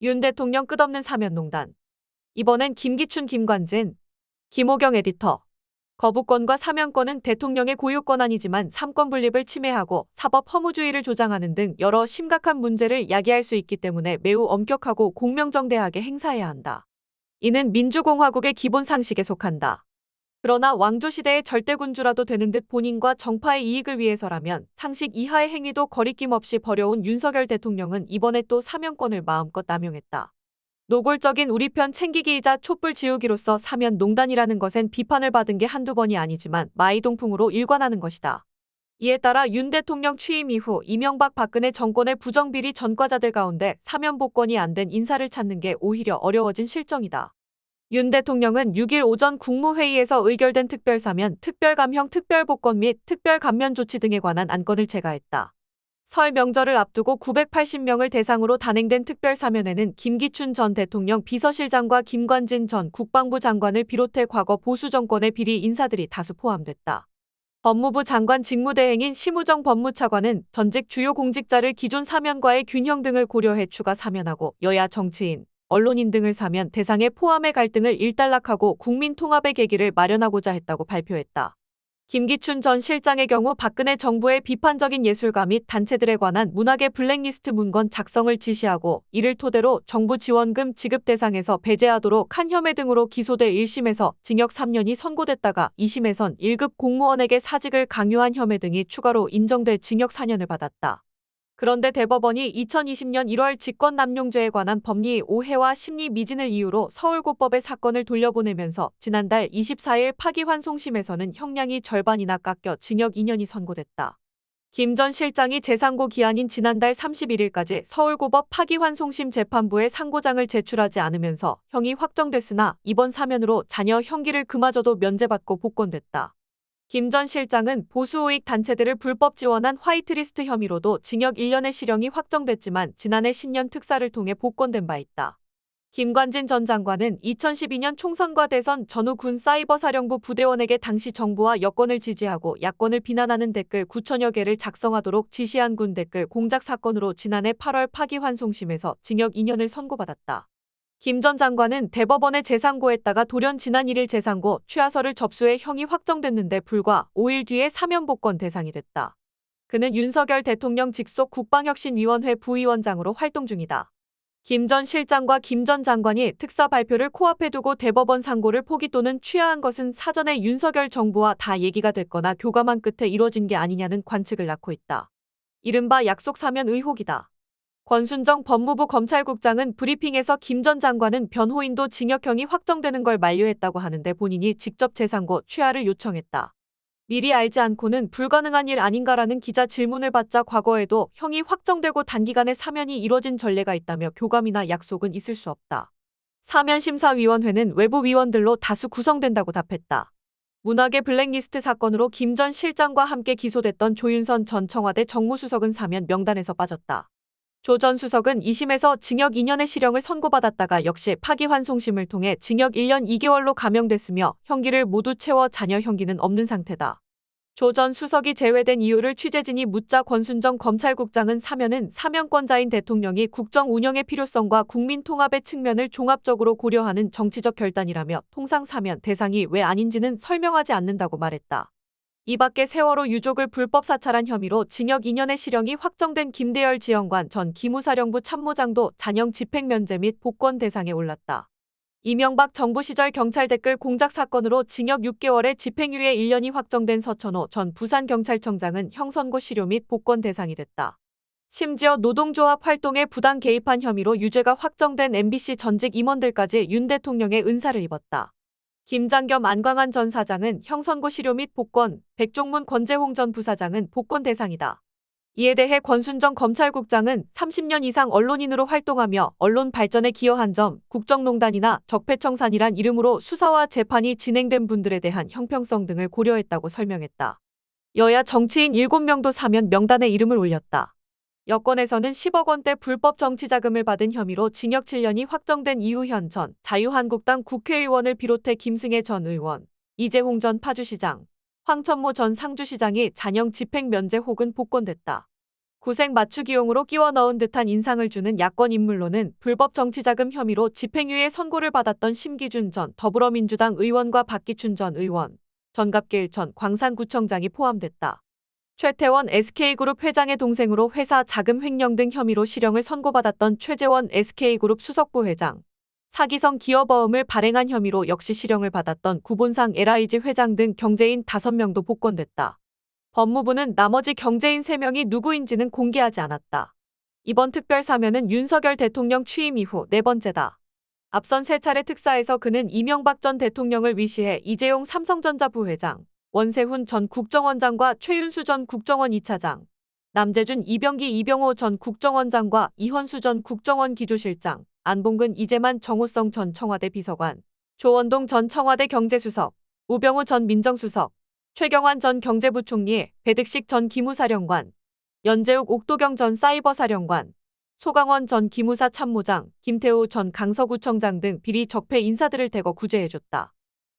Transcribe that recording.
윤 대통령 끝없는 사면농단. 이번엔 김기춘, 김관진, 김호경 에디터. 거부권과 사면권은 대통령의 고유 권한이지만 삼권 분립을 침해하고 사법 허무주의를 조장하는 등 여러 심각한 문제를 야기할 수 있기 때문에 매우 엄격하고 공명정대하게 행사해야 한다. 이는 민주공화국의 기본 상식에 속한다. 그러나 왕조시대의 절대군주라도 되는 듯 본인과 정파의 이익을 위해서라면 상식 이하의 행위도 거리낌 없이 벌여온 윤석열 대통령은 이번에 또 사면권을 마음껏 남용했다. 노골적인 우리 편 챙기기이자 촛불 지우기로서 사면농단이라는 것엔 비판을 받은 게 한두 번이 아니지만 마이동풍으로 일관하는 것이다. 이에 따라 윤 대통령 취임 이후 이명박 박근혜 정권의 부정비리 전과자들 가운데 사면 복권이 안 된 인사를 찾는 게 오히려 어려워진 실정이다. 윤 대통령은 6일 오전 국무회의에서 의결된 특별사면, 특별감형, 특별복권 및 특별감면 조치 등에 관한 안건을 제가했다. 설 명절을 앞두고 980명을 대상으로 단행된 특별사면에는 김기춘 전 대통령 비서실장과 김관진 전 국방부 장관을 비롯해 과거 보수 정권의 비리 인사들이 다수 포함됐다. 법무부 장관 직무대행인 심우정 법무차관은 전직 주요 공직자를 기존 사면과의 균형 등을 고려해 추가 사면하고 여야 정치인, 언론인 등을 사면 대상에 포함해 갈등을 일단락하고 국민 통합의 계기를 마련하고자 했다고 발표했다. 김기춘 전 실장의 경우 박근혜 정부의 비판적인 예술가 및 단체들에 관한 문학의 블랙리스트 문건 작성을 지시하고 이를 토대로 정부 지원금 지급 대상에서 배제하도록 한 혐의 등으로 기소돼 1심에서 징역 3년이 선고됐다가 2심에선 1급 공무원에게 사직을 강요한 혐의 등이 추가로 인정돼 징역 4년을 받았다. 그런데 대법원이 2020년 1월 직권남용죄에 관한 법리 오해와 심리 미진을 이유로 서울고법의 사건을 돌려보내면서 지난달 24일 파기환송심에서는 형량이 절반이나 깎여 징역 2년이 선고됐다. 김 전 실장이 재상고 기한인 지난달 31일까지 서울고법 파기환송심 재판부에 상고장을 제출하지 않으면서 형이 확정됐으나 이번 사면으로 자녀 형기를 그마저도 면제받고 복권됐다. 김 전 실장은 보수우익 단체들을 불법 지원한 화이트리스트 혐의로도 징역 1년의 실형이 확정됐지만 지난해 신년 특사를 통해 복권된 바 있다. 김관진 전 장관은 2012년 총선과 대선 전후 군 사이버사령부 부대원에게 당시 정부와 여권을 지지하고 야권을 비난하는 댓글 9천여 개를 작성하도록 지시한 군 댓글 공작 사건으로 지난해 8월 파기환송심에서 징역 2년을 선고받았다. 김 전 장관은 대법원에 재상고했다가 돌연 지난 1일 재상고 취하서를 접수해 형이 확정됐는데 불과 5일 뒤에 사면 복권 대상이 됐다. 그는 윤석열 대통령 직속 국방혁신위원회 부위원장으로 활동 중이다. 김 전 실장과 김 전 장관이 특사 발표를 코앞에 두고 대법원 상고를 포기 또는 취하한 것은 사전에 윤석열 정부와 다 얘기가 됐거나 교감한 끝에 이뤄진 게 아니냐는 관측을 낳고 있다. 이른바 약속 사면 의혹이다. 권순정 법무부 검찰국장은 브리핑에서 김 전 장관은 변호인도 징역형이 확정되는 걸 만류했다고 하는데 본인이 직접 재상고 취하를 요청했다. 미리 알지 않고는 불가능한 일 아닌가라는 기자 질문을 받자 과거에도 형이 확정되고 단기간에 사면이 이뤄진 전례가 있다며 교감이나 약속은 있을 수 없다. 사면심사위원회는 외부 위원들로 다수 구성된다고 답했다. 문학의 블랙리스트 사건으로 김 전 실장과 함께 기소됐던 조윤선 전 청와대 정무수석은 사면 명단에서 빠졌다. 조 전 수석은 2심에서 징역 2년의 실형을 선고받았다가 역시 파기환송심을 통해 징역 1년 2개월로 감형됐으며 형기를 모두 채워 자녀 형기는 없는 상태다. 조 전 수석이 제외된 이유를 취재진이 묻자 권순정 검찰국장은 사면은 사면권자인 대통령이 국정 운영의 필요성과 국민 통합의 측면을 종합적으로 고려하는 정치적 결단이라며 통상 사면 대상이 왜 아닌지는 설명하지 않는다고 말했다. 이 밖에 세월호 유족을 불법 사찰한 혐의로 징역 2년의 실형이 확정된 김대열 지영관 전 기무사령부 참모장도 잔형 집행면제 및 복권 대상에 올랐다. 이명박 정부 시절 경찰 댓글 공작 사건으로 징역 6개월에 집행유예 1년이 확정된 서천호 전 부산경찰청장은 형선고 실효 및 복권 대상이 됐다. 심지어 노동조합 활동에 부당 개입한 혐의로 유죄가 확정된 MBC 전직 임원들까지 윤 대통령의 은사를 입었다. 김장겸 안광한 전 사장은 형선고 실효 및 복권, 백종문 권재홍 전 부사장은 복권 대상이다. 이에 대해 권순정 검찰국장은 30년 이상 언론인으로 활동하며 언론 발전에 기여한 점, 국정농단이나 적폐청산이란 이름으로 수사와 재판이 진행된 분들에 대한 형평성 등을 고려했다고 설명했다. 여야 정치인 7명도 사면 명단에 이름을 올렸다. 여권에서는 10억 원대 불법 정치자금을 받은 혐의로 징역 7년이 확정된 이우현 전 자유한국당 국회의원을 비롯해 김승혜 전 의원, 이재홍 전 파주시장, 황천모 전 상주시장이 잔형 집행면제 혹은 복권됐다. 구색 맞추기용으로 끼워 넣은 듯한 인상을 주는 야권 인물로는 불법 정치자금 혐의로 집행유예 선고를 받았던 심기준 전 더불어민주당 의원과 박기춘 전 의원, 전갑길 전 광산구청장이 포함됐다. 최태원 SK그룹 회장의 동생으로 회사 자금 횡령 등 혐의로 실형을 선고받았던 최재원 SK그룹 수석부회장, 사기성 기업어음을 발행한 혐의로 역시 실형을 받았던 구본상 LIG 회장 등 경제인 5명도 복권됐다. 법무부는 나머지 경제인 3명이 누구인지는 공개하지 않았다. 이번 특별사면은 윤석열 대통령 취임 이후 4번째다. 앞선 3차례 특사에서 그는 이명박 전 대통령을 위시해 이재용 삼성전자 부회장, 원세훈 전 국정원장과 최윤수 전 국정원 2차장, 남재준 이병기 이병호 전 국정원장과 이헌수 전 국정원 기조실장, 안봉근 이재만 정호성 전 청와대 비서관, 조원동 전 청와대 경제수석, 우병우 전 민정수석, 최경환 전 경제부총리, 배득식 전 기무사령관, 연재욱 옥도경 전 사이버사령관, 소강원 전 기무사 참모장, 김태우 전 강서구청장 등 비리 적폐 인사들을 대거 구제해줬다.